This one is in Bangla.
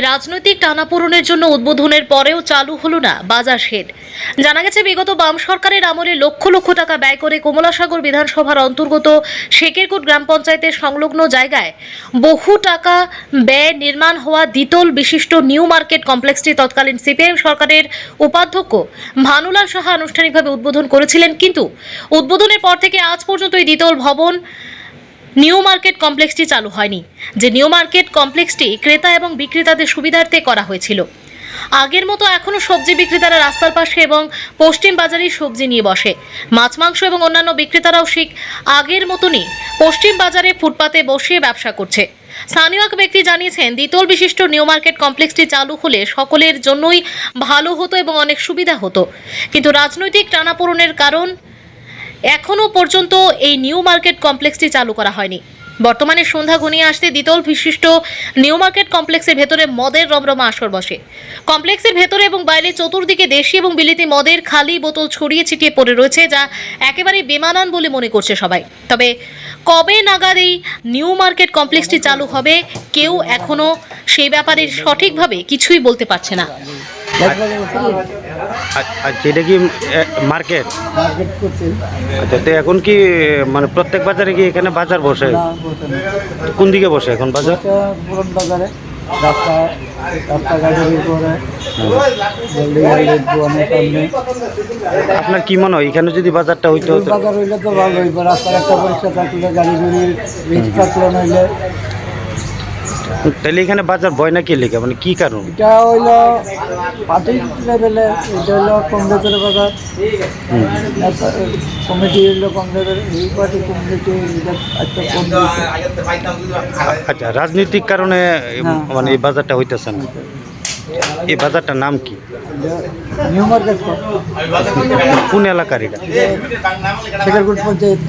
রাজনৈতিক টানাপোড়েনের জন্য উদ্বোধনের পরেও চালু হলো না বাজার শেড। জানা গেছে বিগত বাম সরকারের আমলে লক্ষ লক্ষ টাকা ব্যয় করে কমলাসাগর বিধানসভার অন্তর্গত শেকেরকোট গ্রাম পঞ্চায়েতের সংলগ্ন জায়গায় বহু টাকা ব্যয় নির্মাণ হওয়া দ্বিতল বিশিষ্ট নিউ মার্কেট কমপ্লেক্সটি তৎকালীন সিপিএম সরকারের উপাধ্যক্ষ ভানুলাল সাহা আনুষ্ঠানিকভাবে উদ্বোধন করেছিলেন, কিন্তু উদ্বোধনের পর থেকে আজ পর্যন্ত এই দ্বিতল ভবন নিউ মার্কেট কমপ্লেক্সটি চালু হয়নি। যে নিউ মার্কেট কমপ্লেক্সটি ক্রেতা এবং বিক্রেতাদের সুবিধার্থে করা হয়েছিল। আগের মতো এখনো সবজি বিক্রেতারা রাস্তার পাশে এবং পশ্চিম বাজারেই সবজি নিয়ে বসে। মাছ মাংস এবং অন্যান্য বিক্রেতারাও ঠিক আগের মতনই পশ্চিম বাজারে ফুটপাতে বসে ব্যবসা করছে। স্থানীয় এক ব্যক্তি জানিয়েছেন, দ্বিতল বিশিষ্ট নিউ মার্কেট কমপ্লেক্সটি চালু হলে সকলের জন্যই ভালো হতো এবং অনেক সুবিধা হতো, কিন্তু রাজনৈতিক টানাপোড়েনের কারণ এখনো পর্যন্ত এই নিউ মার্কেট কমপ্লেক্সটি চালু করা হয়নি। বর্তমানে সন্ধ্যা ঘনিয়ে আসতে দ্বিতল বিশিষ্ট নিউ মার্কেট কমপ্লেক্সের ভেতরে মদের রমরমা আসর বসে। কমপ্লেক্সের ভেতরে এবং বাইরে চতুর্দিকে দেশি এবং বিলিতি মদের খালি বোতল ছড়িয়ে ছিটিয়ে পড়ে রয়েছে, যা একেবারেই বেমানান বলে মনে করছে সবাই। তবে কবে নাগাদ এই নিউ মার্কেট কমপ্লেক্সটি চালু হবে কেউ এখনো সেই ব্যাপারে সঠিকভাবে কিছুই বলতে পারছে না। আচ্ছা, এটা কি মার্কেট? মার্কেট করছে। আচ্ছা, তো এখন কি মানে প্রত্যেক বাজারে কি এখানে বাজার বসে? না, বসে না। কোন দিকে বসে এখন বাজার? পুরন বাজারে রাস্তাঘাটের উপরে আপনার কি মনে হয় এখানে যদি বাজারটা হইতে হতো? বাজার হইলে তো ভালো হইব, রাস্তার একটা পরিষ্কার থাকলে গাড়ি রিক্সা চলন হইলে। তাহলে এখানে বাজার ভয় না কি লেগে, মানে কি কারণ? এটা হইল পার্টি লেভেলে, এটা হইল কংগ্রেসের বাজার, কমিটি হইল কংগ্রেসের, এই পার্টি কমিটি একটা কম। আচ্ছা, রাজনৈতিক কারণে মানে এই বাজারটা হইতেছে না। এই বাজারটার নাম কি? New market. কোন এলাকার এটা? শেকেরকোট পঞ্চায়েত।